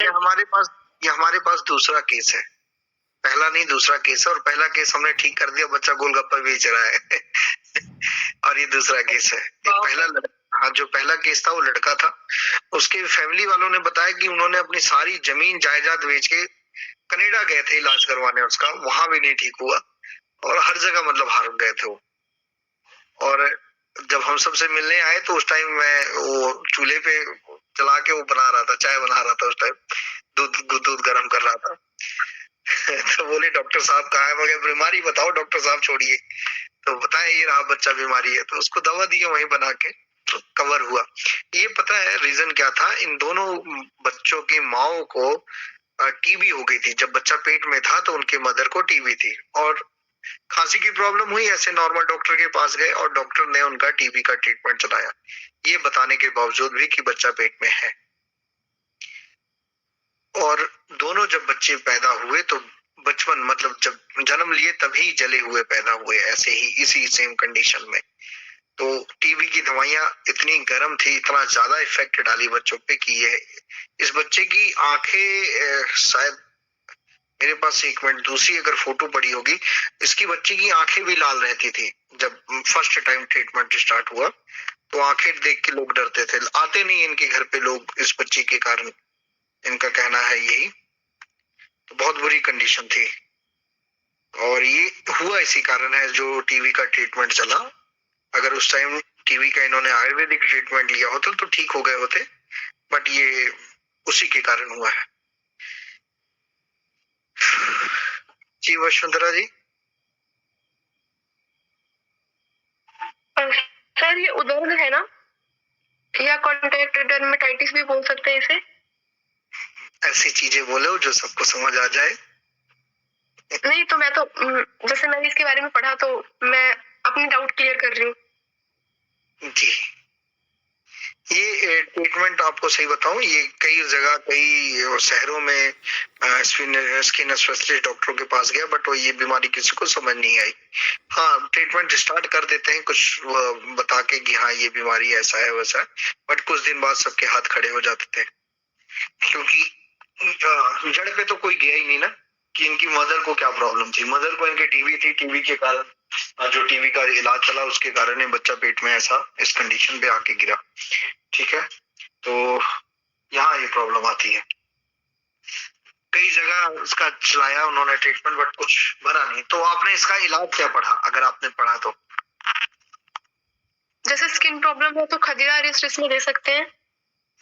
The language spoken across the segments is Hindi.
ये हमारे पास दूसरा केस है, पहला नहीं दूसरा केस है, और पहला केस हमने ठीक कर दिया, बच्चा गोलगप्पा बेच रहा है और ये दूसरा केस है। हाँ, जो पहला केस था वो लड़का था, उसके फैमिली वालों ने बताया कि उन्होंने अपनी सारी जमीन जायदाद बेच के कनाडा गए थे इलाज करवाने उसका, वहां भी नहीं ठीक हुआ, और हर जगह मतलब हार गए थे वो। और जब हम सबसे मिलने आए तो उस टाइम मैं वो चूल्हे पे चला के वो बना रहा था, चाय बना रहा था उस टाइम, दूध गर्म कर रहा था तो बोले डॉक्टर साहब कहाँ है, मगर बीमारी बताओ डॉक्टर साहब छोड़िए, तो बताया ये रहा बच्चा बीमारी है, तो उसको दवा दी वहीं बना के, तो कवर हुआ। ये पता है रीजन क्या था, इन दोनों बच्चों की माओ को टीबी हो गई थी। जब बच्चा पेट में था तो उनके मदर को टीबी थी, और खांसी की प्रॉब्लम हुई, ऐसे नॉर्मल डॉक्टर के पास गए और डॉक्टर ने उनका टीबी का ट्रीटमेंट चलाया, ये बताने के बावजूद भी कि बच्चा पेट में है। और दोनों जब बच्चे पैदा हुए तो बचपन मतलब जब जन्म लिए तभी जले हुए पैदा हुए, ऐसे ही इसी सेम कंडीशन में। तो टीबी की दवाइयां इतनी गर्म थी, इतना ज्यादा इफेक्ट डाली बच्चों पे कि ये इस बच्चे की आंखें शायद, मेरे पास एक मिनट दूसरी अगर फोटो पड़ी होगी, इसकी बच्ची की आंखें भी लाल रहती थी। जब फर्स्ट टाइम ट्रीटमेंट स्टार्ट हुआ तो आंखें देख के लोग डरते थे, आते नहीं इनके घर पे लोग इस बच्ची के कारण, इनका कहना है यही। तो बहुत बुरी कंडीशन थी, और ये हुआ इसी कारण है जो टीबी का ट्रीटमेंट चला। अगर उस टाइम टीबी का इन्होंने आयुर्वेदिक ट्रीटमेंट लिया होता तो ठीक हो गए होते, बट ये उसी के कारण हुआ है। जी वसुंधरा जी। सर ये उदर है ना, या कॉन्टैक्ट डर्मेटाइटिस भी बोल सकते हैं इसे? ऐसी चीजें बोलो जो सबको समझ आ जाए। नहीं तो मैं तो जैसे मैंने इसके बारे में पढ़ा तो मैं अपनी डाउट क्लियर कर रही हूँ। जी, ये ट्रीटमेंट आपको सही बताऊं, ये कई जगह कई शहरों में स्किन स्पेशलिस्ट डॉक्टरों के पास गया, बट वो ये बीमारी किसी को समझ नहीं आई। हाँ, ट्रीटमेंट स्टार्ट कर देते हैं कुछ बता के कि हाँ ये बीमारी ऐसा है वैसा है, बट कुछ दिन बाद सबके हाथ खड़े हो जाते थे, क्योंकि जड़ पे तो कोई गया ही नहीं ना कि इनकी मदर को क्या प्रॉब्लम थी। मदर को इनके टीबी थी, टीबी के कारण जो टीबी का इलाज चला उसके कारण बच्चा पेट में ऐसा इस कंडीशन पे आके गिरा। ठीक है, तो यहाँ ये प्रॉब्लम आती है। कई जगह इसका चलाया उन्होंने ट्रीटमेंट, बट कुछ बना नहीं। तो आपने इसका इलाज क्या पढ़ा, अगर आपने पढ़ा तो? जैसे स्किन प्रॉब्लम है तो खदीरा रिस्ट इसमें दे सकते हैं,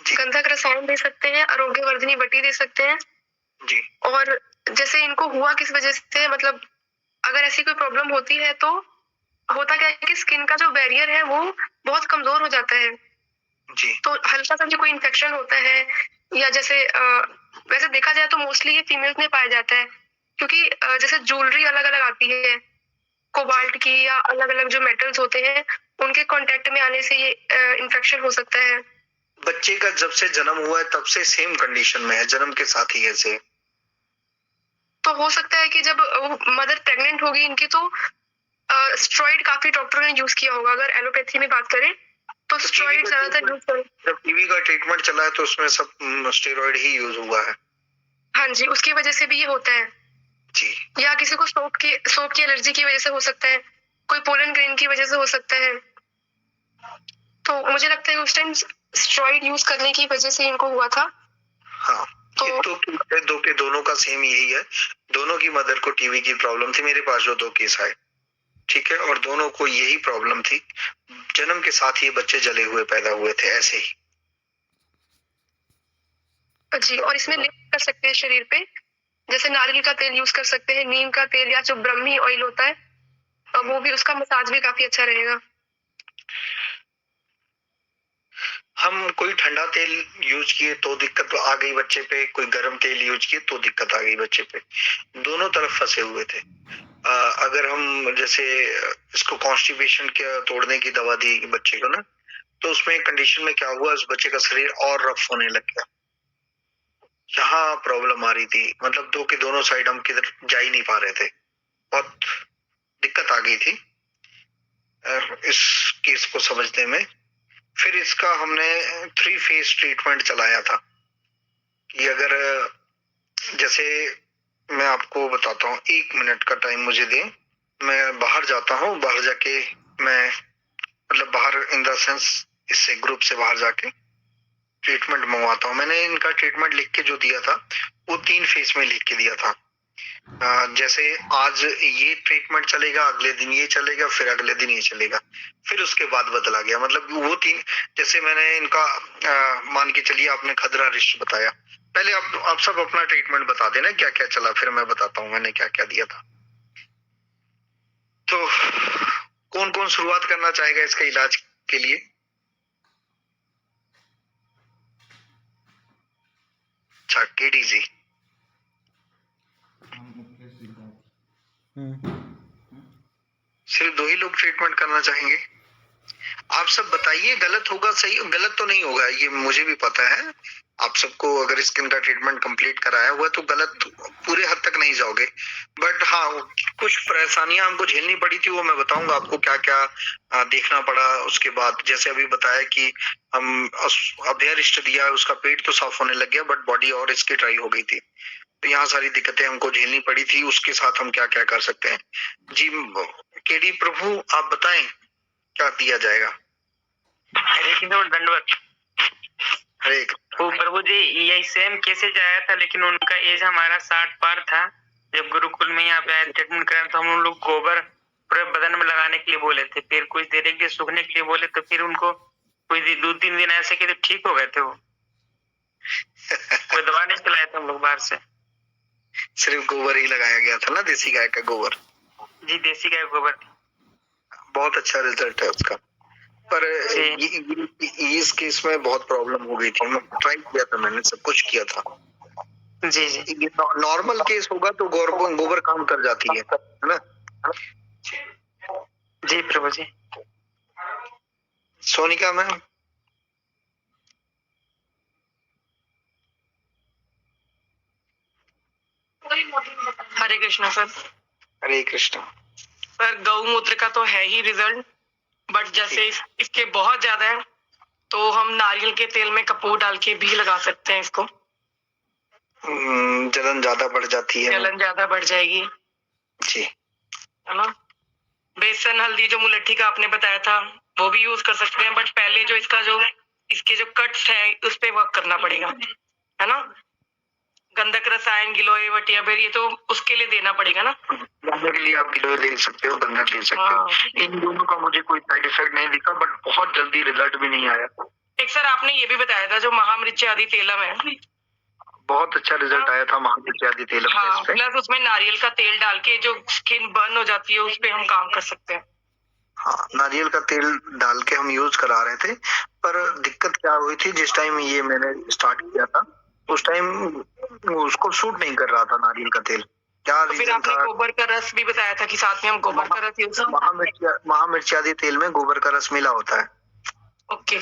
गंधक रसायन दे सकते हैं, आरोग्यवर्धनी बटी दे सकते हैं जी। और जैसे इनको हुआ किस वजह से, मतलब अगर ऐसी कोई प्रॉब्लम होती है तो होता क्या है कि स्किन का जो बैरियर है वो बहुत कमजोर हो जाता है जी। तो हल्का सा जो कोई इन्फेक्शन होता है, या जैसे वैसे देखा जाए तो मोस्टली ये फीमेल्स में पाया जाता है, क्योंकि जैसे ज्वेलरी अलग अलग आती है कोबाल्ट की, या अलग अलग जो मेटल्स होते हैं उनके कांटेक्ट में आने से ये इन्फेक्शन हो सकता है। बच्चे का जब से जन्म हुआ है तब से सेम कंडीशन में है, जन्म के साथ ही ऐसे। तो हो सकता है कि जब मदर प्रेग्नेंट होगी इनकी तो स्टेरॉइड काफी डॉक्टरों ने यूज किया होगा, अगर एलोपैथी में बात करें तो स्टेरॉइड ज्यादातर यूज करें। जब टीबी का ट्रीटमेंट चला है तो उसमें सब स्टेरॉइड ही यूज हुआ है। हाँ जी, उसकी वजह से भी ये होता है जी। या किसी को सोप की एलर्जी की वजह से हो सकता है, कोई पोलन ग्रेन की वजह से हो सकता है। तो मुझे लगता है उस टाइम स्टेरॉइड यूज करने की वजह से इनको हुआ था। हाँ, तो दोनों का सेम यही है, दोनों की मदर को टीबी की प्रॉब्लम थी। मेरे पास जो 2 केस आए, ठीक है, और दोनों को यही प्रॉब्लम थी, जन्म के साथ ही बच्चे जले हुए पैदा हुए थे ऐसे ही। जी, और इसमें लेप कर सकते हैं शरीर पे, जैसे नारियल का तेल यूज कर सकते हैं, नीम का तेल, या जो ब्रह्मी ऑयल होता है वो भी, उसका मसाज भी काफी अच्छा रहेगा। हम कोई ठंडा तेल यूज किए तो दिक्कत आ गई बच्चे पे, कोई गर्म तेल यूज किए तो दिक्कत आ गई बच्चे पे, दोनों तरफ फंसे हुए थे। अगर हम जैसे इसको कॉन्स्टिपेशन के तोड़ने की दवा दी बच्चे को ना, तो उसमें कंडीशन में क्या हुआ, उस बच्चे का शरीर और रफ होने लग गया। यहाँ प्रॉब्लम आ रही थी, मतलब दो के दोनों साइड हम किधर जा ही नहीं पा रहे थे, बहुत दिक्कत आ गई थी इस केस को समझने में। फिर इसका हमने 3 फेज ट्रीटमेंट चलाया था कि अगर जैसे मैं आपको बताता हूँ, 1 मिनट का टाइम मुझे दें। मैं बाहर जाता हूँ, बाहर जाके मैं मतलब बाहर इन द सेंस इससे ग्रुप से बाहर जाके ट्रीटमेंट मंगवाता हूँ। मैंने इनका ट्रीटमेंट लिख के जो दिया था वो 3 फेज में लिख के दिया था। जैसे आज ये ट्रीटमेंट चलेगा, अगले दिन ये चलेगा, फिर अगले दिन ये चलेगा, फिर उसके बाद बदला गया। मतलब वो 3, जैसे मैंने इनका मान के चलिए आपने खदरा रिस्ट बताया, पहले आप सब अपना ट्रीटमेंट बता देना क्या क्या चला, फिर मैं बताता हूँ मैंने क्या क्या दिया था। तो कौन कौन शुरुआत करना चाहेगा इसके इलाज के लिए? अच्छा, केडी जी। सिर्फ 2 ही लोग ट्रीटमेंट करना चाहेंगे? आप सब बताइए, गलत होगा सही, गलत तो नहीं होगा, ये मुझे भी पता है। आप सबको अगर स्किन का ट्रीटमेंट कंप्लीट कराया हुआ तो गलत पूरे हद तक नहीं जाओगे, बट हाँ कुछ परेशानियां हमको झेलनी पड़ी थी, वो मैं बताऊंगा आपको क्या क्या देखना पड़ा। उसके बाद जैसे अभी बताया कि हम अभ्यरिष्ट दिया, उसका पेट तो साफ होने लग गया, बट बॉडी और इसकी ड्राई हो गई थी। तो यहाँ सारी दिक्कतें हमको झेलनी पड़ी थी, उसके साथ हम क्या क्या कर सकते हैं। जी केडी प्रभु, आप बताएं क्या दिया जाएगा? दंडवत। हरे वो प्रभु जी यही सेम केसेज आया था, लेकिन उनका एज हमारा 60 पार था। जब गुरुकुल में यहाँ पे आए ट्रीटमेंट कराने तो हम उन लोग गोबर पूरे बदन में लगाने के लिए बोले थे, फिर कुछ देर के लिए सूखने के लिए बोले, तो फिर उनको कुछ 2-3 दिन ऐसे किए तो ठीक हो गए थे वो। कोई दवा नहीं खिलाए थे हम लोग बाहर से, सिर्फ गोबर ही लगाया गया था ना, देसी गाय का गोबर। जी देसी गाय गोबर। बहुत अच्छा रिजल्ट है उसका, पर इस केस में बहुत प्रॉब्लम हो गई थी। ट्राई किया था मैंने, सब कुछ किया था। जी जी नॉर्मल केस होगा तो गोबर काम कर जाती है ना? जी प्रभु जी। सोनिका मैम, हरे कृष्णा सर। हरे कृष्णा। सर गौमूत्र का तो है ही रिजल्ट, बट जैसे इसके बहुत ज्यादा है तो हम नारियल के तेल में कपूर डाल के भी लगा सकते हैं इसको। जलन ज्यादा बढ़ जाती है, जलन ज्यादा बढ़ जाएगी जी, है ना। बेसन हल्दी जो मुलट्ठी का आपने बताया था वो भी यूज कर सकते हैं, बट पहले जो इसके जो कट्स है उस पे वर्क करना पड़ेगा, है ना। गंधक रसायन गिलोय वटिया बेर ये तो उसके लिए देना पड़ेगा ना। गंधक के लिए आप गिलोय ले सकते हो, गंधक ले सकते हो। इन दोनों का मुझे कोई साइड इफेक्ट नहीं दिखा, बट बहुत जल्दी रिजल्ट भी नहीं आया। एक सर आपने ये भी बताया था जो महामृत्यु आदि तेलम है, बहुत अच्छा रिजल्ट आया था महामृत्यु आदि तेलम पे। हाँ, प्लस उसमें नारियल का तेल डाल के जो स्किन बर्न हो जाती है उस पे हम काम कर सकते हैं। हाँ, नारियल का तेल डाल के हम यूज करा रहे थे, पर दिक्कत क्या हुई थी, जिस टाइम ये मैंने स्टार्ट किया था उस टाइम उसको सूट नहीं कर रहा था नारियल का तेल। क्या तो फिर रीजन आपने था? गोबर का रस भी बताया था कि साथ में हम गोबर का रस यूज। महामिर्ची आदि तेल में गोबर का रस मिला होता है। ओके,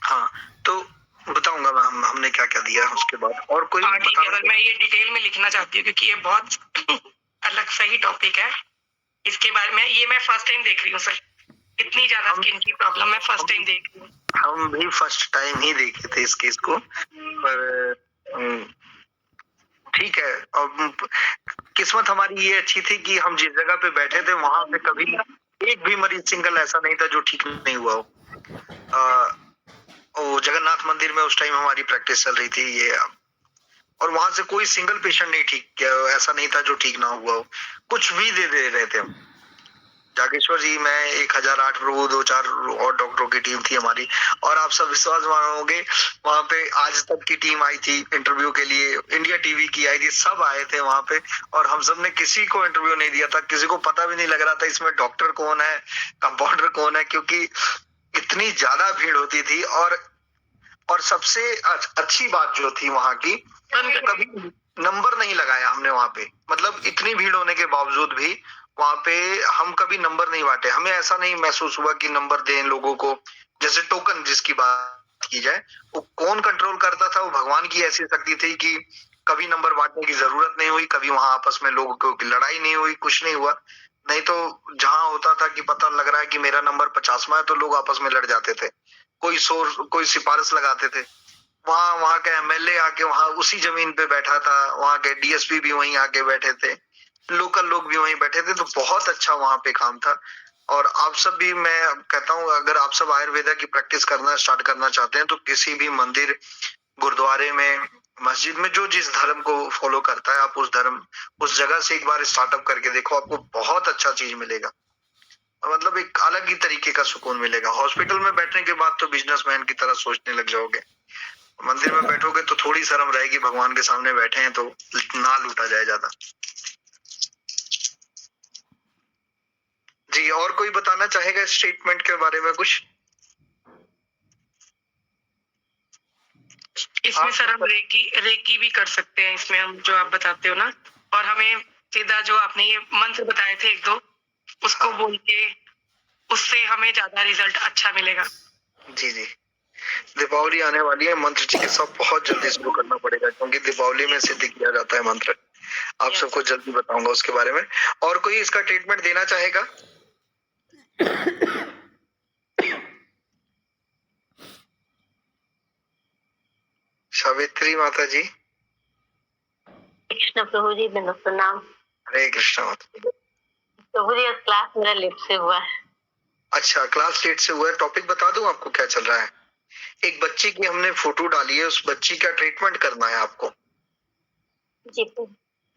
हाँ, तो बताऊंगा मैं हमने क्या क्या दिया है उसके बाद। और कोई हाँ ठीक है सर, मैं ये डिटेल में लिखना चाहती हूँ क्योंकि ये बहुत अलग सही टॉपिक है। इसके बारे में मैं फर्स्ट टाइम देख रही हूँ सर, इतनी ज्यादा स्किन की प्रॉब्लम मैं फर्स्ट टाइम देख रही हूँ। हम भी फर्स्ट टाइम ही देखे थे इस केस को, पर ठीक है। अब किस्मत हमारी ये अच्छी थी कि हम जिस जगह पे बैठे थे वहां पे कभी एक भी मरीज सिंगल ऐसा नहीं था जो ठीक नहीं हुआ हो। वो जगन्नाथ मंदिर में उस टाइम हमारी प्रैक्टिस चल रही थी ये, और वहां से कोई सिंगल पेशेंट नहीं ठीक किया, ऐसा नहीं था जो ठीक ना हुआ हो। कुछ भी दे रहे थे हम। जागेश्वर जी, मैं 1008 प्रभु, 2-4 और डॉक्टरों की टीम थी हमारी, और आप सब विश्वास मानोगे वहां पे आज तक की टीम आई थी इंटरव्यू के लिए, इंडिया टीवी की आई थी, सब आए थे वहां पे, और हम सब ने किसी को इंटरव्यू नहीं दिया था। किसी को पता भी नहीं लग रहा था इसमें डॉक्टर कौन है, कंपाउंडर कौन है, क्योंकि इतनी ज्यादा भीड़ होती थी। और सबसे अच्छी बात जो थी वहां की, कभी नंबर नहीं लगाया हमने वहां पे। मतलब इतनी भीड़ होने के बावजूद भी वहां पे हम कभी नंबर नहीं बांटे। हमें ऐसा नहीं महसूस हुआ कि नंबर दें लोगों को, जैसे टोकन जिसकी बात की जाए, वो कौन कंट्रोल करता था, वो भगवान की ऐसी शक्ति थी कि कभी नंबर बांटने की जरूरत नहीं हुई, कभी वहां आपस में लोगों की लड़ाई नहीं हुई, कुछ नहीं हुआ। नहीं तो जहां होता था कि पता लग रहा है कि मेरा नंबर 50वां है तो लोग आपस में लड़ जाते थे, कोई सिफारिश लगाते थे। वहाँ का एमएलए आके वहाँ उसी जमीन पे बैठा था, वहाँ के डीएसपी भी वहीं आके बैठे थे, लोकल लोग भी वहीं बैठे थे, तो बहुत अच्छा वहाँ पे काम था। और आप सब भी, मैं कहता हूँ, अगर आप सब आयुर्वेदा की प्रैक्टिस करना स्टार्ट करना चाहते हैं तो किसी भी मंदिर, गुरुद्वारे में, मस्जिद में, जो जिस धर्म को फॉलो करता है, आप उस जगह से एक बार स्टार्टअप करके देखो, आपको बहुत अच्छा चीज मिलेगा। मतलब एक अलग ही तरीके का सुकून मिलेगा। हॉस्पिटल में बैठने के बाद तो बिजनेसमैन की तरह सोचने लग जाओगे, मंदिर में बैठोगे तो थोड़ी शर्म रहेगी, भगवान के सामने बैठे हैं तो ना लूटा जाए ज्यादा। जी, और कोई बताना चाहेगा इस ट्रीटमेंट के बारे में कुछ? इसमें सर हम रेकी भी कर सकते हैं, इसमें हम जो आप बताते हो ना, और हमें सीधा जो आपने ये मंत्र बताए थे 1-2 उसको बोल के उससे हमें ज्यादा रिजल्ट अच्छा मिलेगा। जी जी, दीपावली आने वाली है, मंत्र चिकित्सा बहुत जल्दी शुरू करना पड़ेगा, क्योंकि दीपावली में सिद्ध किया जाता है मंत्र। आप सबको जल्दी बताऊंगा उसके बारे में। और कोई इसका ट्रीटमेंट देना चाहेगा? सावित्री माता जी। कृष्ण प्रभु जी, मेरा प्रणाम। हरे कृष्ण माता जी। प्रभु जी, क्लास मेरा लेट से हुआ है। अच्छा, क्लास लेट से हुआ है। टॉपिक बता दूं आपको क्या चल रहा है? एक बच्ची की हमने फोटो डाली है, उस बच्ची का ट्रीटमेंट करना है आपको। जी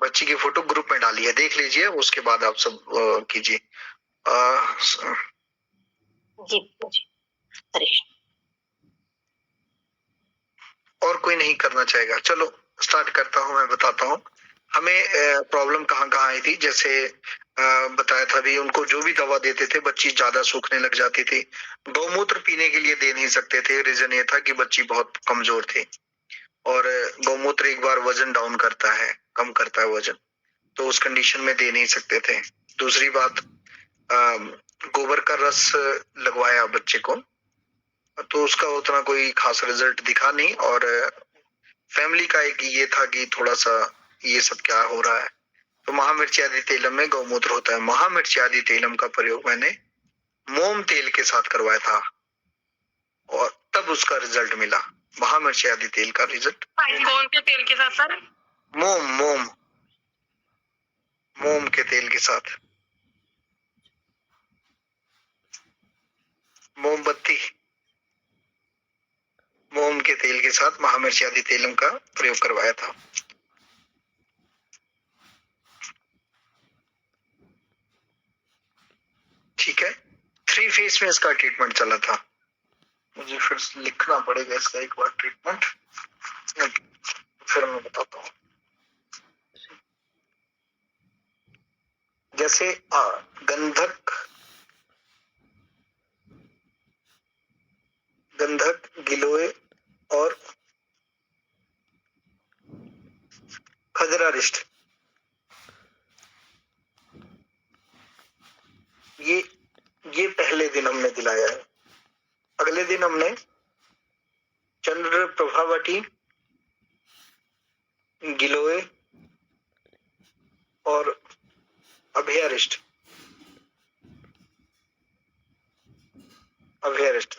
बच्ची की फोटो ग्रुप में डाली है, देख लीजिए, उसके बाद आप सब कीजिए। जी हरे और कोई नहीं करना चाहेगा? चलो स्टार्ट करता हूँ, मैं बताता हूँ हमें प्रॉब्लम कहाँ कहाँ आई थी। जैसे बताया था भी, उनको जो भी दवा देते थे बच्ची ज्यादा सूखने लग जाती थी। गौमूत्र पीने के लिए दे नहीं सकते थे, रीजन ये था कि बच्ची बहुत कमजोर थी, और गौमूत्र एक बार वजन डाउन करता है, कम करता है वजन, तो उस कंडीशन में दे नहीं सकते थे। दूसरी बात, गोबर का रस लगवाया बच्चे को, तो उसका उतना कोई खास रिजल्ट दिखा नहीं, और फैमिली का एक ये था कि थोड़ा सा ये सब क्या हो रहा है, तो महामिर्च आदि तेलम में गौमूत्र होता है। महामिर्च आदि तेलम का प्रयोग मैंने मोम तेल के साथ करवाया था, और तब उसका रिजल्ट मिला, महामिर्च आदि तेल का रिजल्ट। कौन से तेल के साथ सर? मोम मोम मोम के तेल के साथ, मोमबत्ती, मोम के तेल के साथ महामिर्च आदि तेलम का प्रयोग करवाया था। ठीक है, 3 फेज में इसका ट्रीटमेंट चला था। मुझे फिर लिखना पड़ेगा इसका एक बार ट्रीटमेंट, फिर मैं बताता हूँ। जैसे गंधक, गिलोय और खजरारिष्ट, ये पहले दिन हमने दिलाया है। अगले दिन हमने चंद्र प्रभावटी, गिलोय और अभयारिष्ट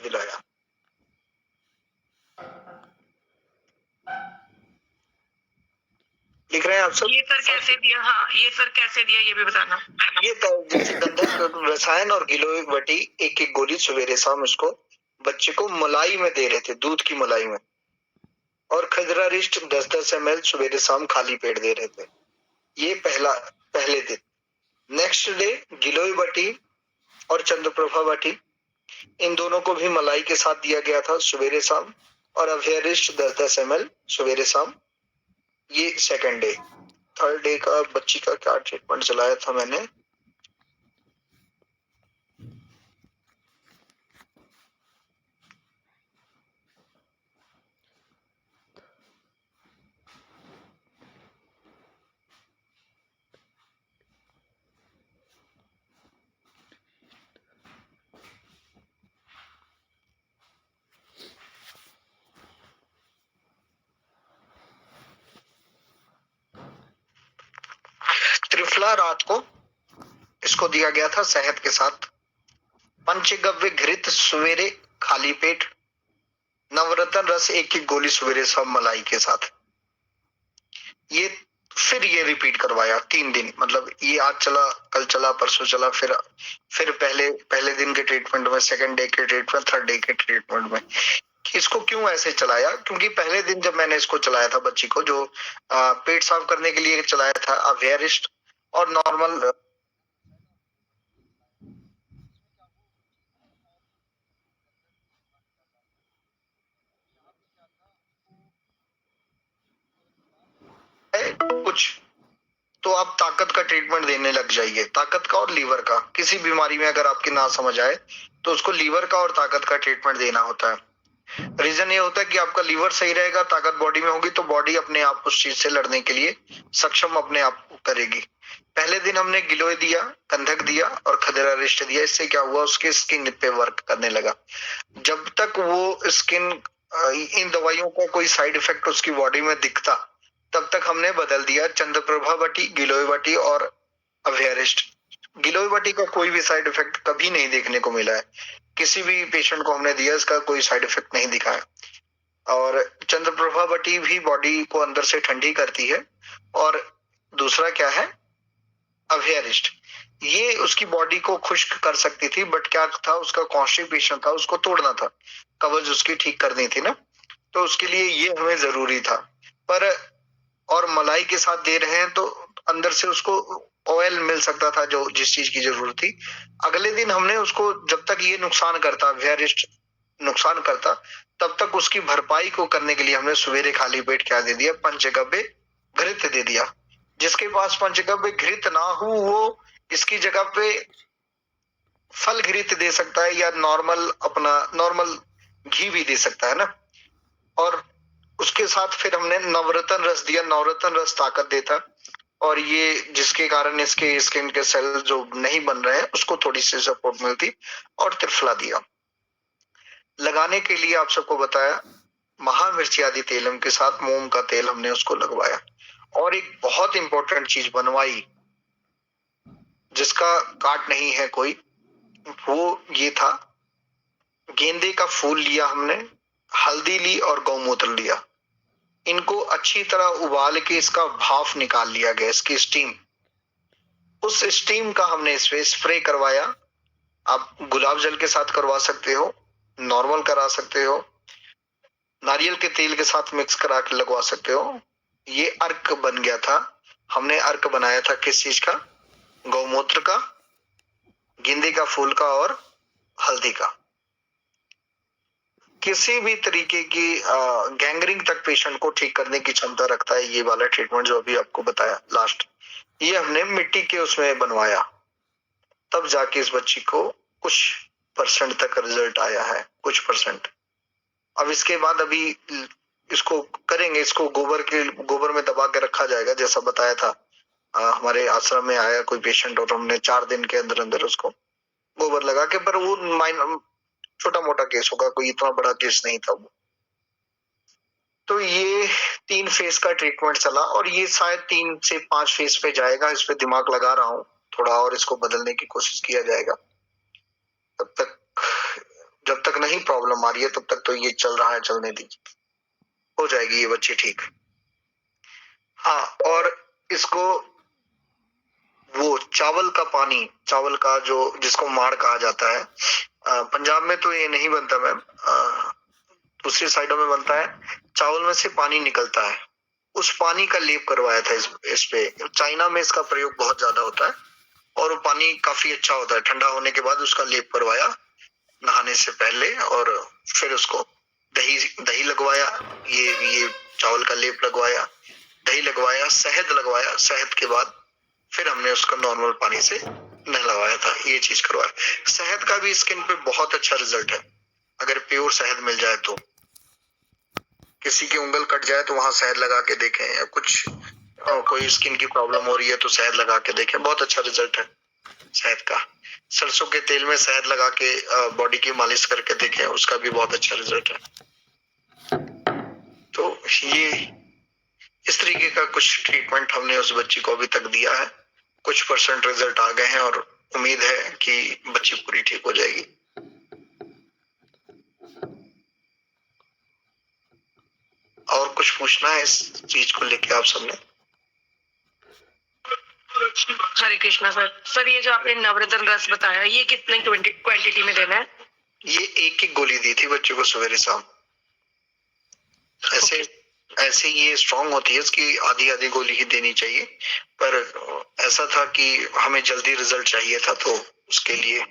दिलाया। लिख रहे हैं आप सब? ये सर कैसे दिया? हाँ, ये सर कैसे दिया ये भी बताना। ये जैसे गंधक रसायन और गिलोय बटी एक एक गोली सवेरे शाम इसको बच्चे को मलाई में दे रहे थे, दूध की मलाई में, और खजरारिष्ट 10-10 ml सवेरे शाम खाली पेट दे रहे थे। ये पहले दिन। नेक्स्ट डे गिलोय बटी और चंद्रप्रभा बटी, इन दोनों को भी मलाई के साथ दिया गया था सवेरे शाम, और अभयारिष्ट 10-10 ml सवेरे शाम। ये सेकंड डे। थर्ड डे का बच्ची का क्या ट्रीटमेंट चलाया था मैंने? त्रिफला रात को इसको दिया गया था शहद के साथ। पंचगव्य घृत सवेरे खाली पेट, नवरत्न रस एक एक गोली सवेरे सब मलाई के साथ। ये फिर ये रिपीट करवाया 3 दिन, मतलब ये आज चला, कल चला, परसों चला, फिर पहले दिन के ट्रीटमेंट में, सेकंड डे के ट्रीटमेंट, थर्ड डे के ट्रीटमेंट में। इसको क्यों ऐसे चलाया? क्योंकि पहले दिन जब मैंने इसको चलाया था बच्ची को, जो पेट साफ करने के लिए चलाया था, अवेयरिस्ट और नॉर्मल कुछ, तो आप ताकत का ट्रीटमेंट देने लग जाइए, ताकत का और लीवर का। किसी बीमारी में अगर आपकी ना समझ आए तो उसको लीवर का और ताकत का ट्रीटमेंट देना होता है। रीजन ये होता है कि आपका लीवर सही रहेगा, ताकत बॉडी में होगी तो बॉडी अपने आप उस चीज से लड़ने के लिए सक्षम अपने आप को करेगी। पहले दिन हमने गिलोय दिया, कंधक दिया और खदेरा रिस्ट दिया। इससे क्या हुआ, उसके स्किन पे वर्क करने लगा। जब तक वो स्किन, इन दवाइयों का कोई साइड इफेक्ट उसकी बॉडी में दिखता, तब तक हमने बदल दिया चंद्रप्रभा बटी, गिलोय बटी और अभयरिस्ट। गिलोय बटी का कोई भी साइड इफेक्ट कभी नहीं देखने को मिला है, किसी भी पेशेंट को हमने दिया इसका कोई साइड इफेक्ट नहीं दिखा है। और चंद्रप्रभा बटी भी बॉडी को अंदर से ठंडी करती है। और दूसरा क्या है, अभयरिस्ट, ये उसकी बॉडी को खुश्क कर सकती थी, बट क्या था, उसका कॉन्स्टिपेशन था, उसको तोड़ना था, कब्ज उसकी ठीक करनी थी ना, तो उसके लिए ये हमें जरूरी था। पर और मलाई के साथ दे रहे हैं तो अंदर से उसको ऑयल मिल सकता था, जो जिस चीज की जरूरत थी। अगले दिन हमने उसको, जब तक ये नुकसान करता, वेरिस्ट नुकसान करता, तब तक उसकी भरपाई को करने के लिए हमने सवेरे खाली पेट क्या दे दिया, पंचगव्य घृत दे दिया। जिसके पास पंचगव्य घृत ना हो वो इसकी जगह पे फल घृत दे सकता है, या नॉर्मल घी भी दे सकता है ना। और उसके साथ फिर हमने नवरत्न रस दिया। नवरत्न रस ताकत देता, और ये जिसके कारण इसके स्किन के सेल जो नहीं बन रहे हैं उसको थोड़ी सी सपोर्ट मिलती। और त्रिफला दिया। लगाने के लिए आप सबको बताया, महामिर्ची आदि तेलम के साथ मोम का तेल हमने उसको लगवाया। और एक बहुत इंपॉर्टेंट चीज बनवाई जिसका काट नहीं है कोई, वो ये था, गेंदे का फूल लिया हमने, हल्दी ली और गौमूत्र लिया। इनको अच्छी तरह उबाल के इसका भाप निकाल लिया, गैस की स्टीम। उस स्टीम का हमने इस पे स्प्रे करवाया। आप गुलाब जल के साथ करवा सकते हो, नॉर्मल करा सकते हो, नारियल के तेल के साथ मिक्स करा के लगवा सकते हो। ये अर्क बन गया था। हमने अर्क बनाया था किस चीज का, गौमूत्र का, गेंदे का फूल का और हल्दी का। किसी भी तरीके की गैंग्रीन तक पेशेंट को ठीक करने की क्षमता रखता है ये वाला ट्रीटमेंट जो अभी आपको बताया लास्ट। ये हमने मिट्टी के उसमें बनवाया, तब जाके इस बच्ची को कुछ परसेंट तक रिजल्ट आया है, कुछ परसेंट। अब इसके बाद अभी इसको करेंगे, इसको गोबर में दबा के रखा जाएगा, जैसा बताया था। हमारे आश्रम में आया कोई पेशेंट और हमने 4 दिन के अंदर अंदर उसको गोबर लगा के, पर वो माइनर छोटा मोटा केस होगा, कोई इतना बड़ा केस नहीं था वो। तो ये 3 फेज का ट्रीटमेंट चला, और ये शायद 3 से 5 फेज पे जाएगा। इस पे दिमाग लगा रहा हूँ थोड़ा, और इसको बदलने की कोशिश किया जाएगा। तब तक, जब तक नहीं प्रॉब्लम आ रही है तब तक तो ये चल रहा है, चलने दीजिए, हो जाएगी ये बच्ची ठीक। हाँ, और इसको वो चावल का पानी, चावल का जो जिसको माड़ कहा जाता है, पंजाब में तो ये नहीं बनता मैम, दूसरी साइडों में बनता है। चावल में से पानी निकलता है, उस पानी का लेप करवाया था इस पे। चाइना में इसका प्रयोग बहुत ज्यादा होता है और वो पानी काफी अच्छा होता है। ठंडा होने के बाद उसका लेप करवाया नहाने से पहले, और फिर उसको दही लगवाया, ये चावल का लेप लगवाया, दही लगवाया, शहद लगवाया। शहद के बाद फिर हमने उसको नॉर्मल पानी से नहलवाया था, ये चीज करवाया। शहद का भी स्किन पे बहुत अच्छा रिजल्ट है, अगर प्योर शहद मिल जाए तो। किसी की उंगल कट जाए तो वहां शहद लगा के देखें, या कुछ कोई स्किन की प्रॉब्लम हो रही है तो शहद लगा के देखें, बहुत अच्छा रिजल्ट है शहद का। सरसों के तेल में शहद लगा के बॉडी की मालिश करके देखें, उसका भी बहुत अच्छा रिजल्ट है। तो ये इस तरीके का कुछ ट्रीटमेंट हमने उस बच्ची को अभी तक दिया है। कुछ परसेंट रिजल्ट आ गए हैं और उम्मीद है कि बच्ची पूरी ठीक हो जाएगी। और कुछ पूछना है इस चीज को लेके आप सबने? हरे कृष्णा सर। सर ये जो आपने नवरत्न रस बताया, ये कितने क्वांटिटी में देना है? ये एक एक गोली दी थी बच्चों को सवेरे शाम। ऐसे ऐसे ये स्ट्रांग होती है, इसकी आधी आधी गोली ही देनी चाहिए, पर ऐसा था कि हमें जल्दी रिजल्ट चाहिए था तो उसके लिए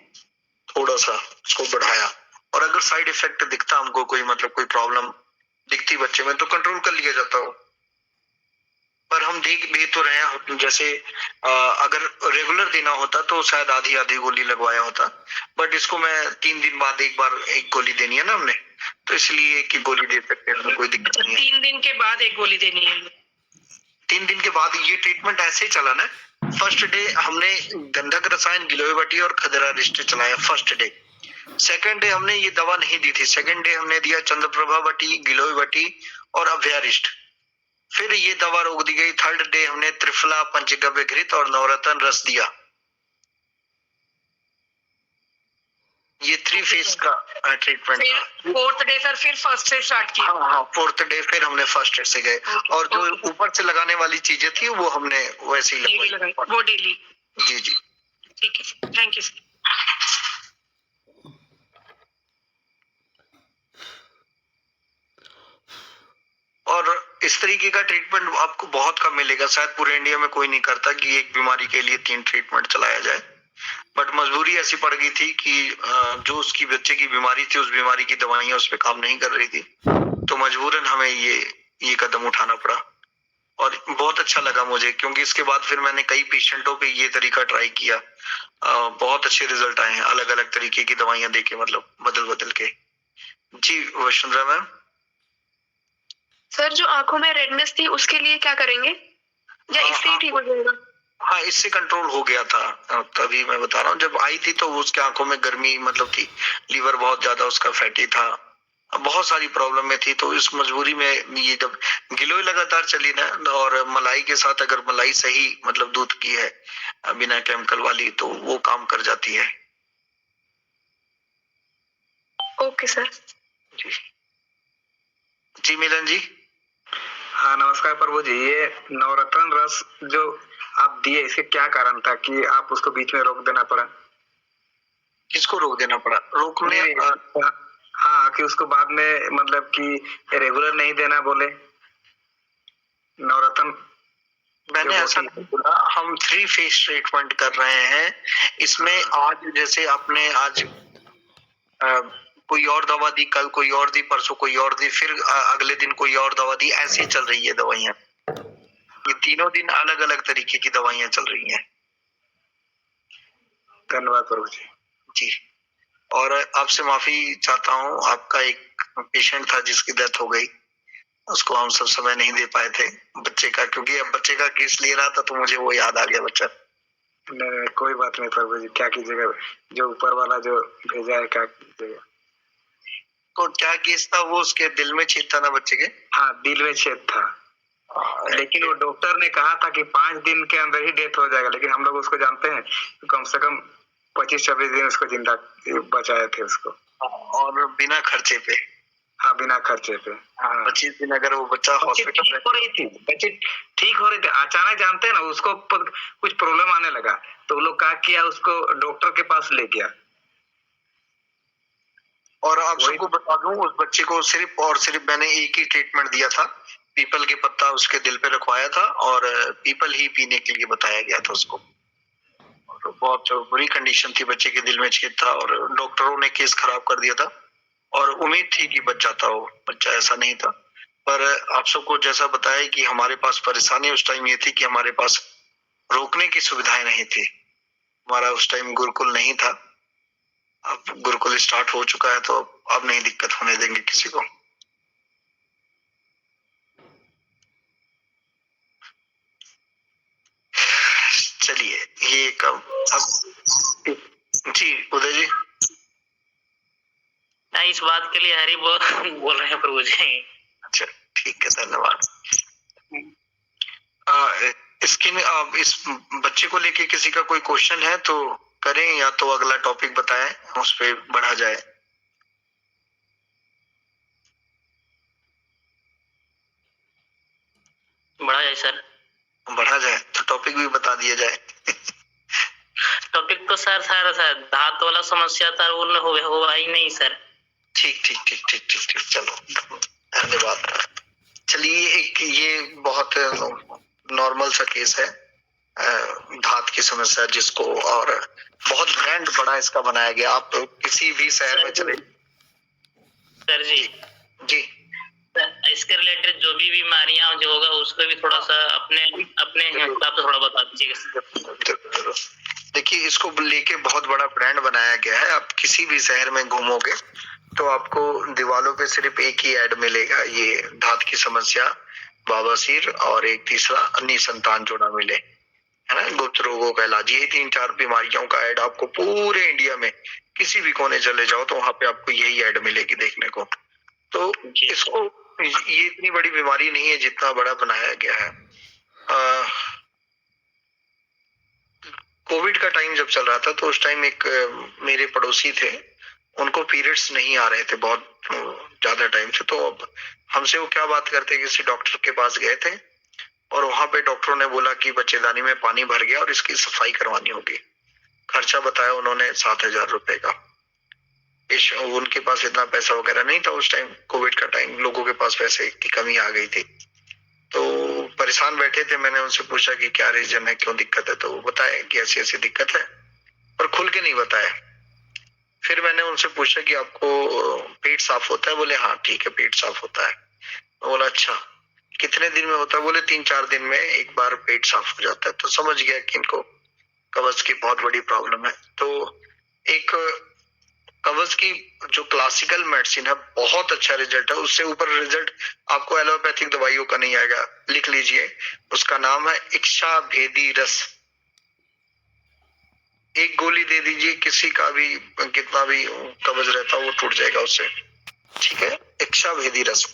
थोड़ा सा उसको बढ़ाया। और अगर साइड इफेक्ट दिखता हमको, कोई मतलब कोई प्रॉब्लम दिखती बच्चे में, तो कंट्रोल कर लिया जाता हो। पर हम देख भी तो रहे हैं, जैसे अगर रेगुलर देना होता तो शायद आधी आधी गोली लगवाया होता, बट इसको मैं 3 दिन बाद एक बार एक गोली देनी है ना हमने, तो इसलिए एक ही गोली दे सकते हैं, कोई दिक्कत नहीं है। 3 दिन के बाद एक गोली देनी है? 3 दिन के बाद ये ट्रीटमेंट ऐसे ही चला ना। फर्स्ट डे हमने गंधक रसायन, गिलोय बटी और खदरा रिस्ट चलाया फर्स्ट डे। सेकंड डे हमने ये दवा नहीं दी थी, सेकंड डे हमने दिया चंद्रप्रभा बटी, गिलोय बटी और अभ्यारिष्ट। फिर ये दवा रोक दी गई। थर्ड डे हमने त्रिफला, पंचगव्य घृत और नवरत्न रस दिया। ये 3 फेज का ट्रीटमेंट फिर था। फोर्थ डे सर फिर फर्स्ट से स्टार्ट किया? हाँ, फोर्थ डे फिर हमने फर्स्ट से गए, और जो ऊपर से लगाने वाली चीजें थी वो हमने वैसे ही डेली लगाई, वो डेली? जी जी ठीक है, थैंक यू सर। और इस तरीके का ट्रीटमेंट आपको बहुत कम मिलेगा, शायद पूरे इंडिया में कोई नहीं करता कि एक बीमारी के लिए 3 ट्रीटमेंट चलाया जाए। बट मजबूरी ऐसी पड़ गई थी कि जो उसकी बच्चे की बीमारी थी, उस बीमारी की दवाइयां उस पर काम नहीं कर रही थी, तो मजबूरन हमें ये कदम उठाना पड़ा। और बहुत अच्छा लगा मुझे, क्योंकि इसके बाद फिर मैंने कई पेशेंटों पे ये तरीका ट्राई किया, बहुत अच्छे रिजल्ट आए हैं अलग अलग तरीके की दवाइयां देके, मतलब बदल बदल के। जी वसुंधरा मैम। सर जो आंखों में रेडनेस थी उसके लिए क्या करेंगे, या इससे ही ठीक हो जाएगा? हाँ, इससे कंट्रोल हो गया था। तभी मैं बता रहा हूँ, जब आई थी तो उसके आंखों में गर्मी मतलब थी, लीवर बहुत ज्यादा उसका फैटी था, बहुत सारी प्रॉब्लम में थी। तो इस मजबूरी में ये जब गिलोय लगातार चली ना, और मलाई के साथ अगर मलाई सही मतलब दूध की है बिना केमिकल वाली, तो वो काम कर जाती है। Okay sir. जी जी मिलन जी। हाँ नमस्कार प्रभु जी। ये नवरत्न रस जो आप दिए, इसके क्या कारण था कि आप उसको बीच में रोक देना पड़ा? किसको रोक देना पड़ा? रोकने हाँ, कि उसको बाद में मतलब कि रेगुलर नहीं देना बोले नवरत्न। मैंने ऐसा नहीं बोला, हम 3 फेज ट्रीटमेंट कर रहे हैं। इसमें आज जैसे आपने आज कोई और दवा दी, कल कोई और दी, परसों कोई और दी, फिर अगले दिन कोई और दवा दी, ऐसे ही चल रही है दवाइयाँ। ये तीनों दिन अलग अलग तरीके की दवाइयाँ चल रही हैं। धन्यवाद प्रभु जी। जी, और आपसे माफी चाहता हूँ, आपका एक पेशेंट था जिसकी डेथ हो गई, उसको हम सब समय नहीं दे पाए थे बच्चे का, क्योंकि अब बच्चे का केस ले रहा था तो मुझे वो याद आ गया बच्चा। नहीं कोई बात नहीं प्रभु जी, क्या कीजिएगा, जो ऊपर वाला जो भेजा है क्या कीजिएगा। तो क्या केस था वो? उसके दिल में छेद था ना बच्चे के? हाँ दिल में छेद था, लेकिन वो डॉक्टर ने कहा था कि 5 दिन के अंदर ही डेथ हो जाएगा, लेकिन हम लोग उसको जानते हैं तो कम से कम 25-26 दिन उसको जिंदा बचाए थे उसको, और बिना खर्चे पे। हाँ बिना खर्चे पे। हाँ 25 दिन अगर वो बच्चा हॉस्पिटल ठीक हो रही थी, बच्चे ठीक हो रहे थे, अचानक जानते हैं ना उसको कुछ प्रॉब्लम आने लगा, तो वो लोग क्या किया, उसको डॉक्टर के पास ले गया। और आप सबको बता दूं, उस बच्चे को सिर्फ और सिर्फ मैंने एक ही ट्रीटमेंट दिया था, पीपल के पत्ता उसके दिल पे रखवाया था, और पीपल ही पीने के लिए बताया गया था उसको। और बहुत बुरी कंडीशन थी, बच्चे के दिल में छेद था, और डॉक्टरों ने केस खराब कर दिया था, और उम्मीद थी कि बच जाता हो बच्चा, ऐसा नहीं था। पर आप सबको जैसा बताया कि हमारे पास परेशानी उस टाइम ये थी कि हमारे पास रोकने की सुविधाएं नहीं थी, हमारा उस टाइम गुरुकुल नहीं था। अब गुरुकुल स्टार्ट हो चुका है, तो अब नहीं दिक्कत होने देंगे किसी को। चलिए, ये कब अब जी उदय जी। नहीं, इस बात के लिए हरी बोल रहे हैं प्रभु जी। अच्छा ठीक है, धन्यवाद। इस बच्चे को लेके किसी का कोई क्वेश्चन है तो करें, या तो अगला टॉपिक बताएं, उस पे बढ़ा जाए। बढ़ा जाए सर। बढ़ा जाए तो टॉपिक भी बता दिया जाए। टॉपिक तो सर धात वाला समस्या था, वो हुआ ही नहीं सर। ठीक ठीक ठीक ठीक ठीक ठीक, चलो धन्यवाद। चलिए, एक ये बहुत नॉर्मल सा केस है, धात की समस्या जिसको, और बहुत ब्रांड बड़ा इसका बनाया गया। आप किसी भी शहर में चले। सर जी जी, इसके रिलेटेड जो भी बीमारियां जो होगा उसको भी थोड़ा सा अपने हिसाब से थोड़ा बता दीजिएगा। देखिए, इसको लेके बहुत बड़ा ब्रांड बनाया गया है। आप किसी भी शहर में घूमोगे तो आपको दीवालों पे सिर्फ एक ही ऐड मिलेगा, ये धात की समस्या, बवासीर और एक तीसरा निसंतान जोड़ा मिले, है ना, गुप्त रोगों का इलाज। ये 3-4 बीमारियों का ऐड आपको पूरे इंडिया में किसी भी कोने चले जाओ तो वहां पे आपको यही ऐड मिलेगी देखने को। तो इसको, ये इतनी बड़ी बीमारी नहीं है जितना बड़ा बनाया गया है। कोविड का टाइम जब चल रहा था तो उस टाइम एक मेरे पड़ोसी थे, उनको पीरियड्स नहीं आ रहे थे बहुत ज्यादा टाइम से। तो अब हमसे वो क्या बात करते, किसी डॉक्टर के पास गए थे और वहां पे डॉक्टरों ने बोला कि बच्चेदानी में पानी भर गया और इसकी सफाई करवानी होगी। खर्चा बताया उन्होंने 7,000 रुपए का। उनके पास इतना पैसा वगैरह नहीं था उस टाइम, कोविड का टाइम, लोगों के पास पैसे की कमी आ गई थी, तो परेशान बैठे थे। मैंने उनसे पूछा कि क्या रीजन है, क्यों दिक्कत है, तो वो बताया कि ऐसी ऐसी दिक्कत है, पर खुल के नहीं बताया। फिर मैंने उनसे पूछा कि आपको पेट साफ होता है? बोले हाँ ठीक है, पेट साफ होता है। बोला अच्छा, कितने दिन में होता है? बोले 3-4 दिन में एक बार पेट साफ हो जाता है। तो समझ गया कि इनको कब्ज की बहुत बड़ी प्रॉब्लम है। तो एक कब्ज की जो क्लासिकल मेडिसिन है, बहुत अच्छा रिजल्ट है, उससे ऊपर रिजल्ट आपको एलोपैथिक दवाइयों का नहीं आएगा। लिख लीजिए, उसका नाम है इच्छा भेदी रस। एक गोली दे दीजिए, किसी का भी कितना भी कब्ज रहता वो टूट जाएगा उससे, ठीक है, इच्छा भेदी रस।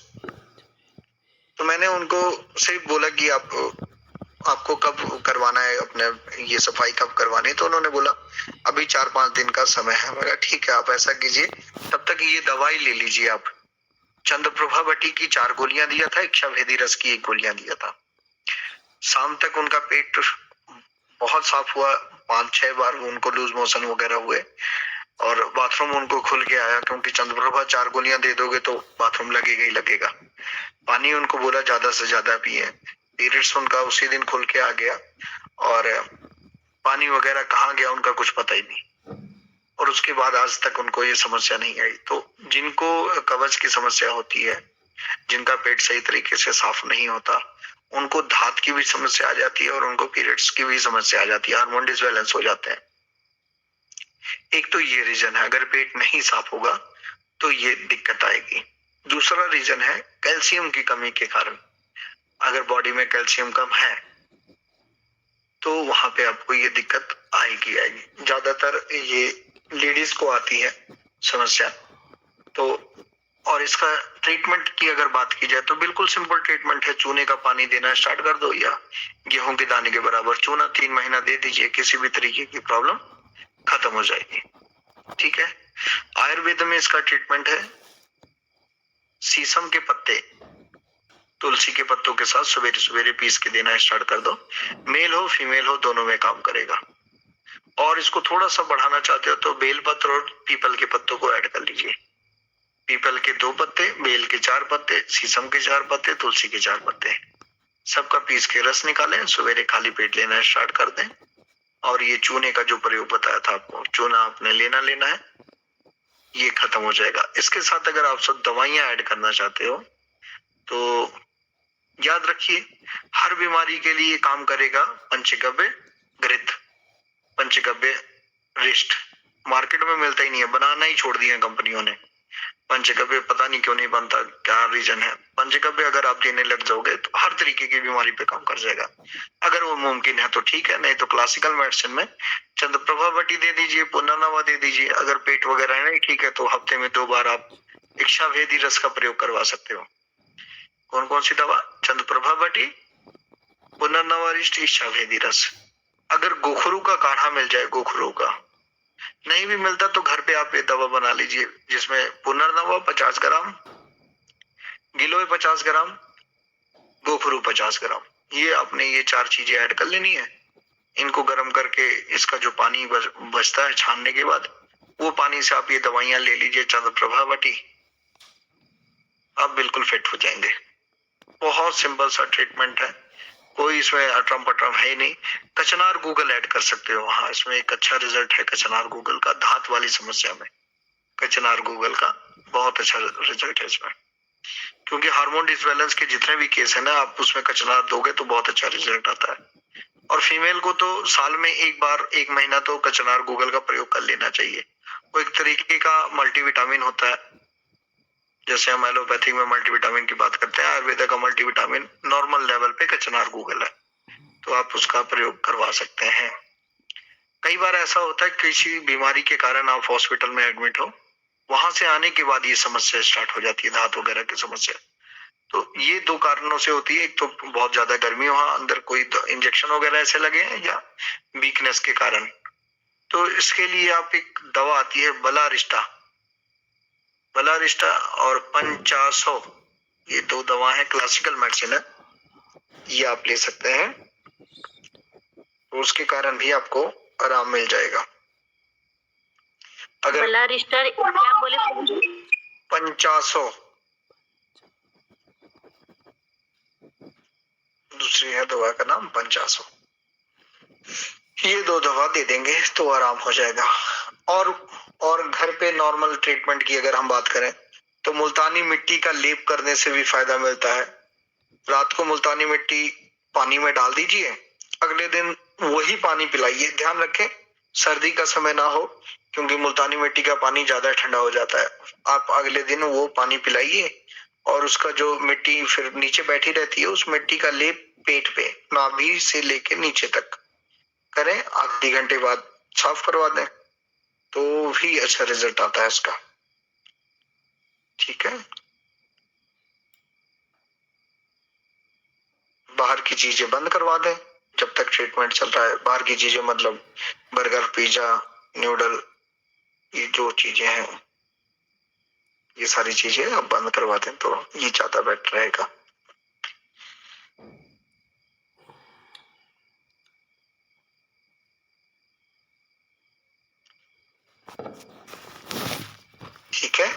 तो मैंने उनको सिर्फ बोला कि आपको कब करवाना है, अपने ये सफाई कब करवानी है? तो उन्होंने बोला अभी 4-5 दिन का समय है। मैं कहा ठीक है, आप ऐसा कीजिए, तब तक ये दवाई ले लीजिए आप। चंद्रप्रभा बटी की 4 गोलियां दिया था, इच्छा भेदी रस की 1 गोलियां दिया था। शाम तक उनका पेट बहुत साफ हुआ, 5-6 बार उनको लूज मोशन वगैरह हुए और बाथरूम उनको खुल के आया, क्योंकि चंद्रप्रभा 4 गोलियां दे दोगे तो बाथरूम लगेगा ही लगेगा। पानी उनको बोला ज्यादा से ज्यादा पिए। पीरियड्स उनका उसी दिन खुल के आ गया और पानी वगैरह कहाँ गया उनका कुछ पता ही नहीं, और उसके बाद आज तक उनको ये समस्या नहीं आई। तो जिनको कब्ज की समस्या होती है, जिनका पेट सही तरीके से साफ नहीं होता, उनको धात की भी समस्या आ जाती है और उनको पीरियड्स की भी समस्या आ जाती है, हार्मोन डिसबैलेंस हो जाते हैं। एक तो ये रीजन है, अगर पेट नहीं साफ होगा तो ये दिक्कत आएगी। दूसरा रीजन है कैल्शियम की कमी के कारण। अगर बॉडी में कैल्शियम कम है तो वहां पे आपको ये दिक्कत आएगी। ज्यादातर ये लेडीज को आती है समस्या। तो और इसका ट्रीटमेंट की अगर बात की जाए तो बिल्कुल सिंपल ट्रीटमेंट है, चूने का पानी देना स्टार्ट कर दो या गेहूं के दाने के बराबर चूना 3 महीना दे दीजिए, किसी भी तरीके की प्रॉब्लम खत्म हो जाएगी, ठीक है। आयुर्वेद में इसका ट्रीटमेंट है, शीशम के पत्ते तुलसी के पत्तों के साथ सवेरे सवेरे पीस के देना स्टार्ट कर दो। मेल हो फीमेल हो दोनों में काम करेगा। और इसको थोड़ा सा बढ़ाना चाहते हो तो बेलपत्र और पीपल के पत्तों को ऐड कर लीजिए। पीपल के 2 पत्ते, बेल के 4 पत्ते, शीशम के 4 पत्ते, तुलसी के 4 पत्ते, सबका पीस के रस निकालें, सवेरे खाली पेट लेना स्टार्ट कर दें। और ये चूने का जो प्रयोग बताया था आपको, चूना आपने लेना है, ये खत्म हो जाएगा। इसके साथ अगर आप सब दवाइयां ऐड करना चाहते हो तो याद रखिए, हर बीमारी के लिए काम करेगा पंचगव्य घृत, पंचगव्य रिष्ट। मार्केट में मिलता ही नहीं है, बनाना ही छोड़ दिया कंपनियों ने। पंचगव्य पता नहीं क्यों नहीं बनता, क्या रीजन है। पंचगव्य अगर आप देने लग जाओगे तो हर तरीके की बीमारी पे काम कर जाएगा। अगर वो मुमकिन है तो ठीक है, नहीं तो क्लासिकल मेडिसिन में चंद्रप्रभा बटी दे दीजिए, पुनर्नवा दे दीजिए। अगर पेट वगैरह नहीं ठीक है तो हफ्ते में 2 बार आप इच्छा भेदी रस का प्रयोग करवा सकते हो। कौन कौन सी दवा? चंद्रप्रभा बटी, पुनर्नवारिष्ट, इच्छा भेदी रस। अगर गोखरू का काढ़ा मिल जाए, गोखरू का नहीं भी मिलता तो घर पे आप ये दवा बना लीजिए, जिसमें पुनर्नवा 50 ग्राम, गिलोय 50 ग्राम, गोखरू 50 ग्राम, ये आपने ये 4 चीजें ऐड कर लेनी है। इनको गर्म करके इसका जो पानी बचता है छानने के बाद, वो पानी से आप ये दवाइयां ले लीजिए चंद्रप्रभा वटी, आप बिल्कुल फिट हो जाएंगे। बहुत सिंपल सा ट्रीटमेंट है, कोई इसमें अटरम पटरम है ही नहीं। कचनार गूगल ऐड कर सकते हो वहां, इसमें एक अच्छा रिजल्ट है कचनार गूगल का, धात वाली समस्या में कचनार गूगल का बहुत अच्छा रिजल्ट है इसमें। क्योंकि हार्मोन डिसबैलेंस के जितने भी केस है ना, आप उसमें कचनार दोगे तो बहुत अच्छा रिजल्ट आता है। और फीमेल को तो साल में एक बार 1 महीना तो कचनार गूगल का प्रयोग कर लेना चाहिए। वो एक तरीके का मल्टीविटामिन होता है, जैसे हम एलोपैथिक में मल्टीविटामिन की बात करते हैं, आयुर्वेदा का मल्टीविटामिन नॉर्मल लेवल पे कचनार गूगल है, तो आप उसका प्रयोग करवा सकते हैं। कई बार ऐसा होता है किसी बीमारी के कारण आप हॉस्पिटल में एडमिट हो, वहां से आने के बाद ये समस्या स्टार्ट हो जाती है, धात वगैरह की समस्या। तो ये 2 कारणों से होती है, एक तो बहुत ज्यादा गर्मी वहां अंदर कोई इंजेक्शन वगैरह ऐसे लगे हैं, या वीकनेस के कारण। तो इसके लिए आप एक दवा आती है बलारिस्टा और 50 ये 2 दवा है, क्लासिकल मेडिसिन है, ये आप ले सकते हैं, तो उसके कारण भी आपको आराम मिल जाएगा। अगर बलारिस्टर क्या बोले? 50 दूसरी है दवा का नाम 50, ये 2 दवा दे देंगे तो आराम हो जाएगा। और घर पे नॉर्मल ट्रीटमेंट की अगर हम बात करें तो मुल्तानी मिट्टी का लेप करने से भी फायदा मिलता है। रात को मुल्तानी मिट्टी पानी में डाल दीजिए, अगले दिन वही पानी पिलाइए। ध्यान रखें सर्दी का समय ना हो, क्योंकि मुल्तानी मिट्टी का पानी ज्यादा ठंडा हो जाता है। आप अगले दिन वो पानी पिलाइए और उसका जो मिट्टी फिर नीचे बैठी रहती है, उस मिट्टी का लेप पेट पे नाभि से लेके नीचे तक करें, आधे घंटे बाद साफ करवा दें तो भी अच्छा रिजल्ट आता है इसका। ठीक है, बाहर की चीजें बंद करवा दें जब तक ट्रीटमेंट चल रहा है। बाहर की चीजें मतलब बर्गर, पिज्जा, न्यूडल, ये जो चीजें हैं, ये सारी चीजें आप बंद करवा दें तो ये ज्यादा बेटर रहेगा। ठीक है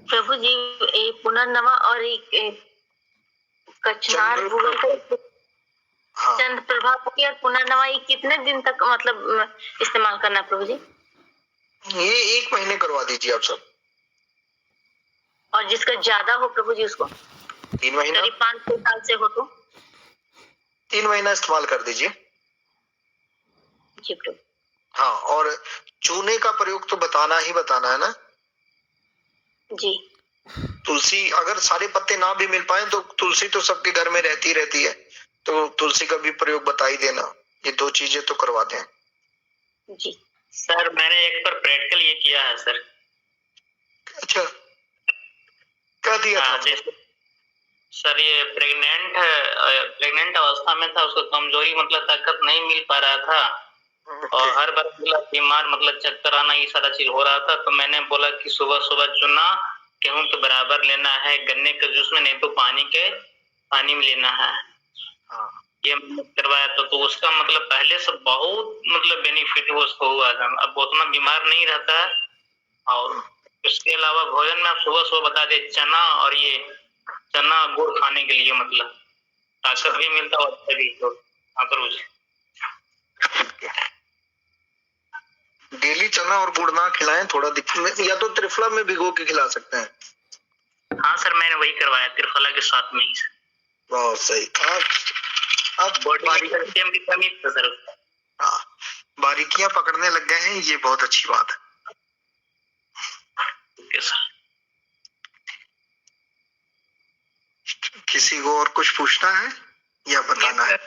प्रभु जी, ये पुनर्नवा और कचनार गूगल का हाँ, चंद्र प्रभा और पुनर्नवा ये कितने दिन तक मतलब इस्तेमाल करना है प्रभु जी? ये 1 महीने करवा दीजिए आप सब। और जिसका ज्यादा हो प्रभु जी उसको 3 महीना, करीब 5-6 साल से हो तो 3 महीना इस्तेमाल कर दीजिए। जी प्रभु। हाँ, और चूने का प्रयोग तो बताना ही बताना है ना। जी तुलसी अगर सारे पत्ते ना भी मिल पाए तो तुलसी तो सबके घर में रहती है, तो तुलसी का भी प्रयोग बता ही देना। ये 2 चीजें तो करवा दें। जी सर मैंने एक पर प्रैक्टिकल ये किया है सर। अच्छा, क्या दिया था? जैसे सर ये प्रेग्नेंट अवस्था में था, उसको कमजोरी मतलब ताकत नहीं मिल पा रहा था, और हर बार बीमार मतलब चक्कर आना ये सारा चीज हो रहा था। तो मैंने बोला कि सुबह सुबह चुना गेहूं के बराबर लेना है, गन्ने के जूस में, नहीं तो पानी में लेना है। ये मैंने करवाया तो उसका मतलब पहले से बहुत मतलब बेनिफिट उसको हुआ था। अब वो उतना बीमार नहीं रहता है। और उसके अलावा भोजन में आप सुबह सुबह बता दे चना, और ये चना गुड़ खाने के लिए मतलब ताकत भी मिलता है और अच्छा भी। तो हाँ प्रभु जी, डेली चना और गुड़ ना खिलाएं, थोड़ा दिक्कत, या तो त्रिफला में भिगो के खिला सकते हैं। हाँ सर मैंने वही करवाया त्रिफला के साथ में ही। बहुत सही। अब बॉडी में कैल्शियम की कमी थी सर। हाँ, बारीकियां पकड़ने लग गए हैं, ये बहुत अच्छी बात है। Okay sir. किसी को और कुछ पूछना है या बताना है?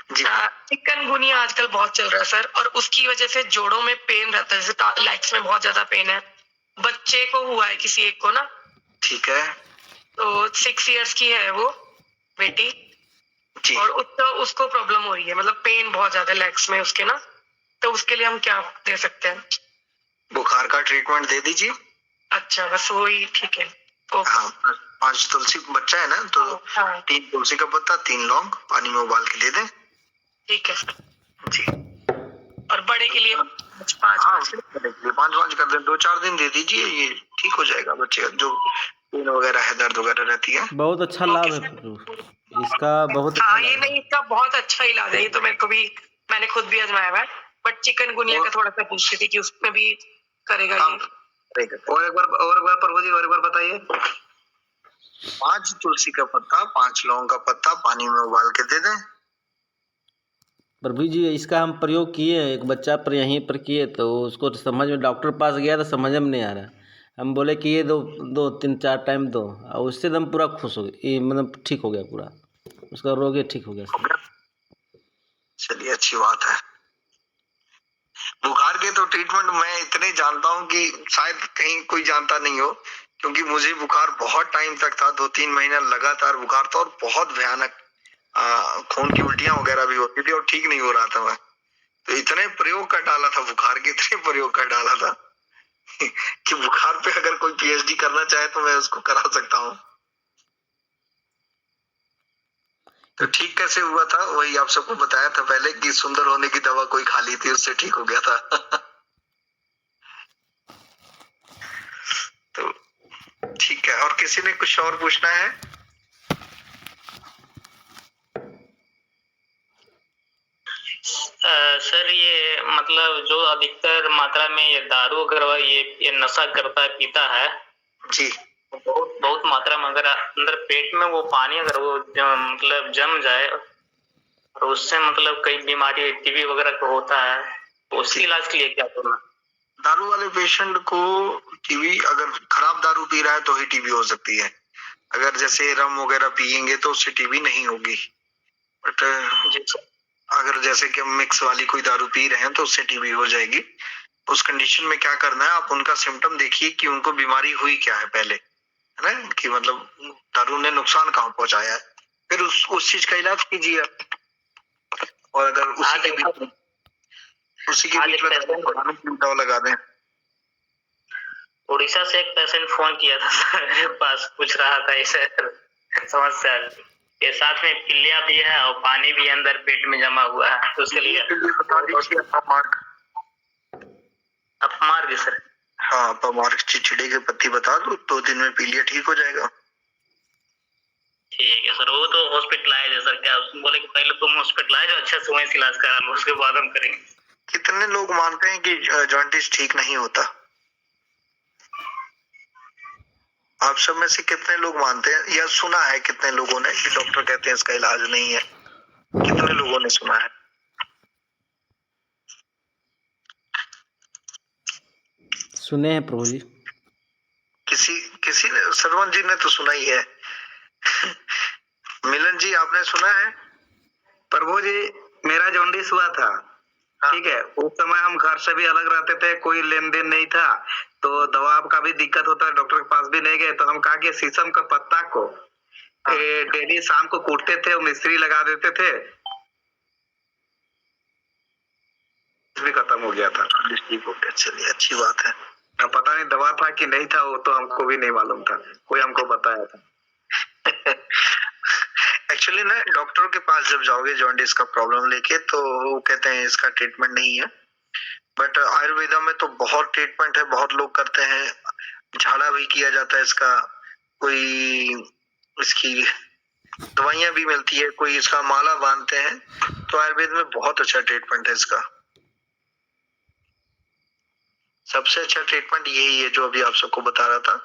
जी चिकनगुनिया आजकल बहुत चल रहा है सर, और उसकी वजह से जोड़ों में पेन रहता है, जैसे लेग्स में बहुत ज्यादा पेन है। बच्चे को हुआ है किसी एक को ना, ठीक है तो 6 इयर्स की है वो बेटी, जी। और उसको प्रॉब्लम हो रही है, मतलब पेन बहुत ज्यादा लेग्स में उसके ना। तो उसके लिए हम क्या दे सकते हैं? बुखार का ट्रीटमेंट दे दीजिए। अच्छा, बस वही ठीक है। ओके। हाँ 5 तुलसी, बच्चा है ना तो हाँ 3 तुलसी का पत्ता, 3 लौंग पानी में उबाल के दे दें। ठीक है सर। जी और बड़े के लिए 5 हाँ 5 कर दें, 2-4 दिन दे दीजिए, ये ठीक हो जाएगा बच्चे का जो पेन वगैरह है, दर्द वगैरह रहती है। बहुत अच्छा लाभ है प्रभु, इसका बहुत अच्छा हाँ ये लाभ है। नहीं, इसका बहुत अच्छा इलाज है, ये तो मेरे को भी, मैंने खुद भी आजमाया हुआ है। बट चिकनगुनिया का थोड़ा सा पूछती थी कि उसमें भी करेगा काम ये। करेगा। और एक बार प्रभु जी और एक बार बताइए। 5 तुलसी का पत्ता, 5 लौंग का पत्ता पानी में उबाल के दे दें। प्रभु जी इसका हम प्रयोग किए, एक बच्चा पर यहीं पर किए तो उसको समझ में, डॉक्टर पास गया तो समझ में नहीं आ रहा, हम बोले कि ये 2-3-4 टाइम दो, और उससे एकदम पूरा खुश हो गया, ये मतलब ठीक हो गया पूरा, उसका रोग ही ठीक हो गया सब। चलिए अच्छी बात है। बुखार के तो ट्रीटमेंट मैं इतने जानता हूँ कि शायद कहीं कोई जानता नहीं हो, क्योंकि मुझे बुखार बहुत टाइम तक था, 2-3 महीना लगातार बुखार था और बहुत भयानक खून की उल्टियां वगैरह भी होती थी और ठीक नहीं हो रहा था मैं। तो इतने प्रयोग कर डाला था बुखार के, इतने प्रयोग कर डाला था कि बुखार पे अगर कोई पीएचडी करना चाहे तो मैं उसको करा सकता हूँ। तो ठीक कैसे हुआ था वही आप सबको बताया था पहले कि सुंदर होने की दवा कोई खा ली थी, उससे ठीक हो गया था तो ठीक है, और किसी ने कुछ और पूछना है? सर ये मतलब जो अधिकतर मात्रा में ये दारू अगर ये नशा करता है, पीता है जी बहुत बहुत मात्रा में, अगर अंदर पेट में वो पानी अगर वो मतलब जम जाए और उससे मतलब कई बीमारी टीबी वगैरह का होता है, तो उसके इलाज के लिए क्या करना? दारू वाले पेशेंट को टीबी, अगर खराब दारू पी रहा है तो ही टीबी हो सकती है, अगर जैसे रम वगैरह पियेंगे तो उससे टीबी नहीं होगी। बट अगर जैसे कि हम मिक्स वाली कोई दारू पी रहे हैं तो उससे टीबी हो जाएगी। उस कंडीशन में क्या करना है, आप उनका सिम्टम देखिए कि उनको बीमारी हुई क्या है पहले, है ना, कि मतलब दारू ने नुकसान कहाँ पहुंचाया है, फिर उस चीज का इलाज कीजिए। और अगर उसी के बीच में दवा लगा दें। उड़ीसा से एक पेशेंट फोन किया था सर मेरे पास, पूछ रहा था इसे समस्या के साथ में पिलिया भी है और पानी भी अंदर पेट में जमा हुआ है, तो उसके लिए अपमार्ग सर। हाँ अपमार्ग चिचड़े की पत्ती बता दो, 2 दिन में पीलिया ठीक हो जाएगा। ठीक है सर, वो तो हॉस्पिटलाइज है सर, क्या बोले कि पहले तुम हॉस्पिटलाइज हो, अच्छा समय से इलाज करा लो, उसके बाद हम करेंगे। कितने लोग मानते हैं कि जॉन्डिस ठीक नहीं होता? आप सब में से कितने लोग मानते हैं या सुना है कितने लोगों ने कि डॉक्टर कहते हैं इसका इलाज नहीं है? कितने लोगों ने सुना है? सुने हैं प्रभु जी। किसी ने, सरवन जी ने तो सुना ही है मिलन जी आपने सुना है? प्रभु जी मेरा जॉन्डिस हुआ था, ठीक है, उस समय हम घर से भी अलग रहते थे, कोई लेन देन नहीं था, तो दवा का भी दिक्कत होता है, डॉक्टर के पास भी नहीं गए, तो हम कहा कि शीशम का पत्ता को डेली शाम को कूटते थे और मिस्त्री लगा देते थे, भी खत्म हो गया था। ठीक हो गया, चलिए अच्छी बात है। अब पता नहीं दवा था कि नहीं था, वो तो हमको भी नहीं मालूम था, कोई हमको बताया था। एक्चुअली ना डॉक्टर के पास जब जाओगे जॉन्डिस का प्रॉब्लम लेके तो वो कहते हैं इसका ट्रीटमेंट नहीं है, बट आयुर्वेदा में तो बहुत ट्रीटमेंट है, बहुत लोग करते हैं, झाड़ा भी किया जाता है इसका, कोई इसकी दवाइयां भी मिलती है, कोई इसका माला बांधते हैं, तो आयुर्वेद में बहुत अच्छा ट्रीटमेंट है इसका। सबसे अच्छा ट्रीटमेंट यही है जो अभी आप सबको बता रहा था,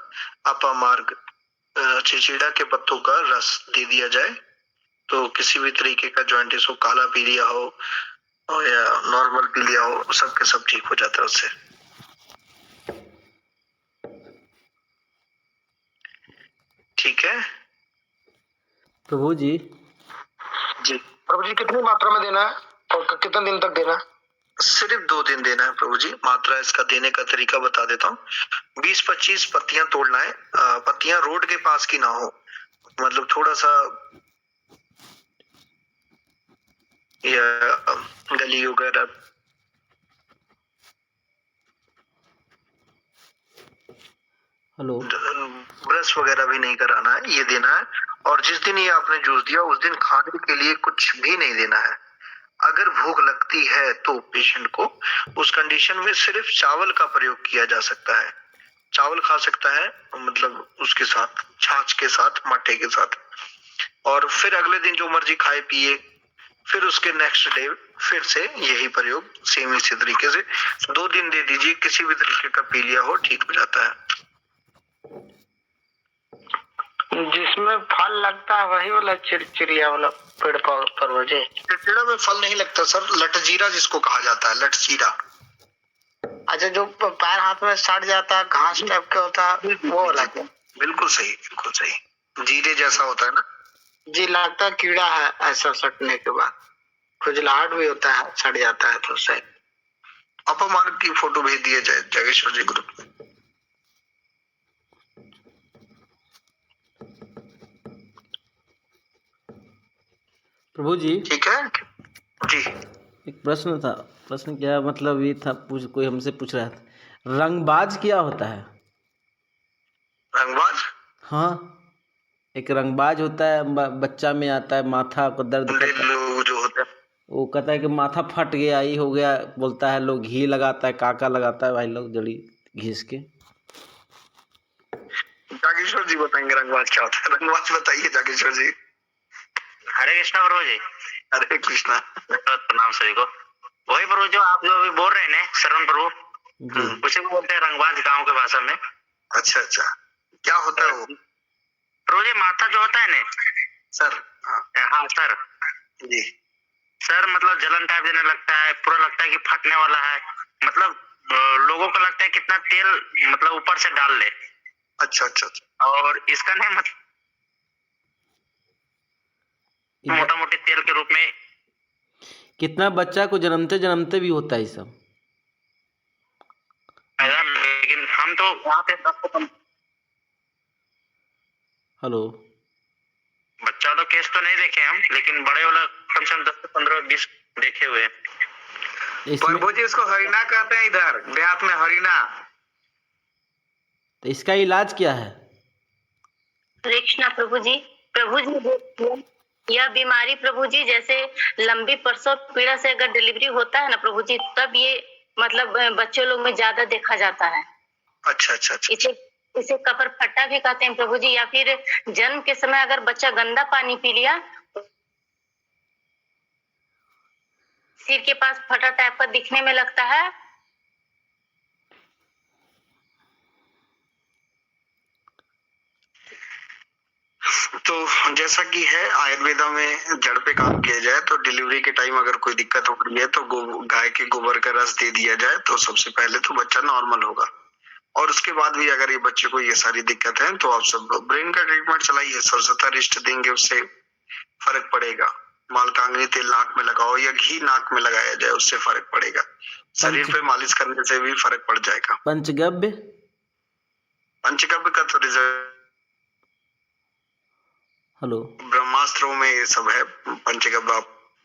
अपमार्ग चिचिड़ा के पत्तों का रस दे दिया जाए तो किसी भी तरीके का जॉइंटिस हो, काला पीलिया हो या नॉर्मल पीलिया हो, सब के सब ठीक हो जाता है उससे। ठीक है प्रभु जी। जी प्रभु जी कितनी मात्रा में देना है और कितने दिन तक देना है? सिर्फ 2 दिन देना है प्रभु जी। मात्रा इसका देने का तरीका बता देता हूँ। 20-25 पत्तियां तोड़ना है, पत्तियां रोड के पास की ना हो, मतलब थोड़ा सा या गली वगैरह। हेलो। ब्रश वगैरह भी नहीं कराना है, ये देना है। और जिस दिन ये आपने जूस दिया उस दिन खाने के लिए कुछ भी नहीं देना है। अगर भूख लगती है तो पेशेंट को उस कंडीशन में सिर्फ चावल का प्रयोग किया जा सकता है। चावल खा सकता है, मतलब उसके साथ छाछ के साथ, मट्ठे के साथ, और फिर अगले दिन जो मर्जी खाए पिए। फिर उसके नेक्स्ट डे फिर से यही प्रयोग सेम इसी तरीके से 2 दिन दे दीजिए। किसी भी तरीके का पीलिया हो ठीक हो जाता है। जिसमें फल लगता है वही वाला चिड़चिड़िया वाला पेड़ परवजे। चिड़चिड़ा में फल नहीं लगता सर, लटजीरा जिसको कहा जाता है, लटजीरा। अच्छा, जो पैर हाथ में सड़ जाता है, घास टाइप का होता है, वो वाला क्या? बिल्कुल सही, बिल्कुल सही। जीरे जैसा होता है ना जी, लगता है कीड़ा है ऐसा सटने के बाद, खुजलाहट भी होता है, सड़ जाता है तो सही। अपमान की फोटो भेज दिया जाए जागेश्वर जी ग्रुप में। प्रभु जी, ठीक है जी। एक प्रश्न था। प्रश्न क्या मतलब ये था, कोई हमसे पूछ रहा था, रंगबाज क्या होता है? रंगबाज? हाँ, एक रंगबाज होता है, बच्चा में आता है, माथा को दर्द करता है, लोग जो होते हैं, वो कहता है कि माथा फट गया, ये हो गया, बोलता है लोग घी लगाता है, काका लगाता है भाई लोग जड़ी घिस के। जागेश्वर जी बताएंगे रंगबाज क्या होता है। रंगबाज बताइए जागेश्वर जी। हरे कृष्णा प्रभु जी। हरे कृष्णा। प्रणाम सभी को। वही प्रभु जो आप जो अभी बोल रहे हैं ना, शरण प्रभु, जी, उसे बोलते हैं रंगबाज गांव के भाषा में। अच्छा अच्छा, क्या होता है वो? प्रभु जी माथा जो होता है ना सर? हाँ सर जी सर, मतलब जलन टाइप देने लगता है, पूरा लगता है कि फटने वाला है। मतलब लोगों को लगता है कितना तेल मतलब ऊपर से डाल ले। अच्छा अच्छा अच्छा। और इसका नहीं मतलब मोटा मोटी तेल के रूप में। कितना बच्चा को जन्मते जन्मते भी होता है ये सब। लेकिन हम तो वहाँ पे 10 से 15 हेलो, बच्चा वाला केस तो नहीं देखे हम, लेकिन बड़े वाला कम से कम 10 से 15-20 देखे हुए हैं। इसमें प्रभु जी उसको हरिना कहते हैं, इधर देहात में हरिना। तो इसका इलाज क्या है? हरे कृष्णा प्रभु जी। प्रभु जी, यह बीमारी प्रभु जी जैसे लंबी प्रसव पीड़ा से अगर डिलीवरी होता है ना प्रभु जी, तब ये मतलब बच्चों लोग में ज्यादा देखा जाता है। अच्छा अच्छा अच्छा। इसे कपर फट्टा भी कहते हैं प्रभु जी। या फिर जन्म के समय अगर बच्चा गंदा पानी पी लिया, सिर के पास फटा टाइप का दिखने में लगता है। तो जैसा कि है आयुर्वेदा में जड़ पे काम किया जाए तो डिलीवरी के टाइम अगर कोई दिक्कत हो रही है तो गाय के गोबर का रस दे दिया जाए तो सबसे पहले तो बच्चा नॉर्मल होगा। और उसके बाद भी अगर ये बच्चे को ये सारी दिक्कत है तो आप सब ब्रेन का ट्रीटमेंट चलाइए, सरसता रिस्ट देंगे, उससे फर्क पड़ेगा। मालकांगनी तेल नाक में लगाओ या घी नाक में लगाया जाए, उससे फर्क पड़ेगा। शरीर पे मालिश करने से भी फर्क पड़ जाएगा। पंचगव्य? पंचगव्य का तो रिजल्ट हेलो, ब्रह्मास्त्रों में ये सब है। पंचगव्य आप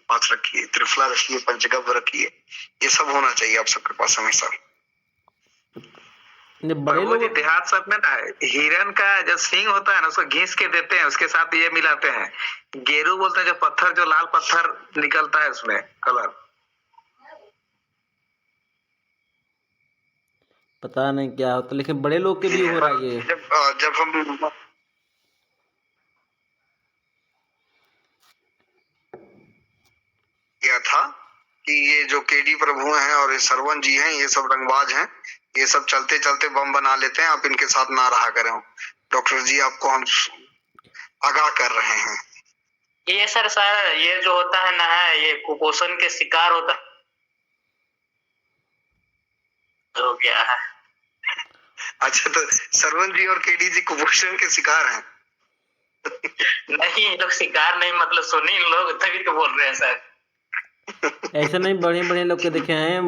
पास रखिए, त्रिफला रखिए, पंचगव्य रखिए, ये सब होना चाहिए आप सबके पास हमेशा। बड़े लोग देहात सब में ना हिरन का जो सींग होता है ना, उसको घिस के देते हैं, उसके साथ ये मिलाते हैं, गेरू बोलते हैं, जो पत्थर, जो लाल पत्थर निकलता है उसमें कलर। पता नहीं क्या होता, लेकिन बड़े लोग के भी हो रहा है ये। जब हम क्या था कि ये जो केडी प्रभु हैं और ये सरवन जी हैं, ये सब रंगबाज हैं, ये सब चलते चलते बम बना लेते हैं। आप इनके साथ ना रहा करें। डॉक्टर जी आपको हम आगाह कर रहे हैं। ये सर ये जो होता है ना, ये कुपोषण के शिकार होता हो गया है। अच्छा, तो सरवन जी और केडी जी कुपोषण के शिकार हैं? नहीं, ये लोग शिकार नहीं, मतलब सुनी लोग तभी तो बोल रहे हैं सर। ऐसा नहीं, बड़े बड़े लोग के देखे हैं,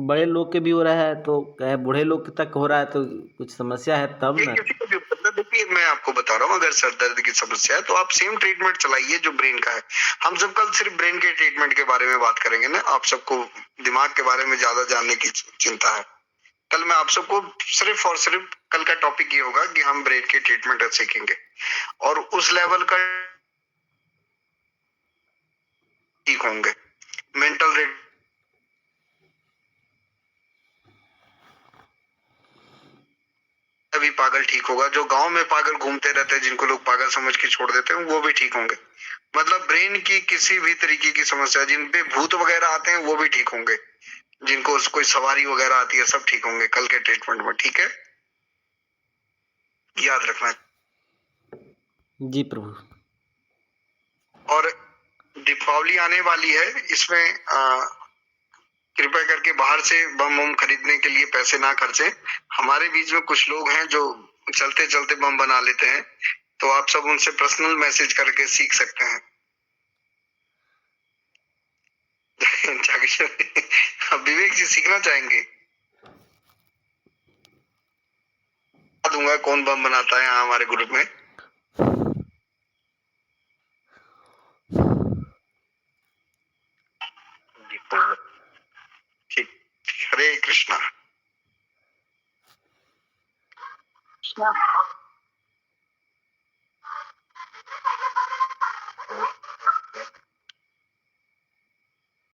बड़े लोग के भी हो रहा है, तो क्या बूढ़े लोग तक हो रहा है, तो कुछ समस्या है तब ना। किसी को भी देखिए, मैं आपको बता रहा हूँ, अगर सर दर्द की समस्या है तो आप सेम ट्रीटमेंट चलाइए जो ब्रेन का है। हम सब कल सिर्फ ब्रेन के ट्रीटमेंट के बारे में बात करेंगे ना, आप सबको दिमाग के बारे में ज्यादा जानने की चिंता है। कल मैं आप सबको सिर्फ और सिर्फ कल का टॉपिक ये होगा कि हम ब्रेन के ट्रीटमेंट सीखेंगे और उस लेवल का ठीक होंगे। मेंटल रेट अभी पागल ठीक होगा, जो गांव में पागल घूमते रहते हैं जिनको लोग पागल समझ के छोड़ देते हैं वो भी ठीक होंगे। मतलब ब्रेन की किसी भी तरीके की समस्या, जिन पे भूत वगैरह आते हैं वो भी ठीक होंगे, जिनको कोई सवारी वगैरह आती है सब ठीक होंगे कल के ट्रीटमेंट में। ठीक है, याद रखना। जी प्रभु। और दीपावली आने वाली है, इसमें कृपया करके बाहर से बम वम खरीदने के लिए पैसे ना खर्चे। हमारे बीच में कुछ लोग हैं जो चलते चलते बम बना लेते हैं, तो आप सब उनसे पर्सनल मैसेज करके सीख सकते हैं। अब विवेक जी सीखना चाहेंगे? दूंगा कौन बम बनाता है यहाँ हमारे ग्रुप में। ठीक, हरे कृष्णा।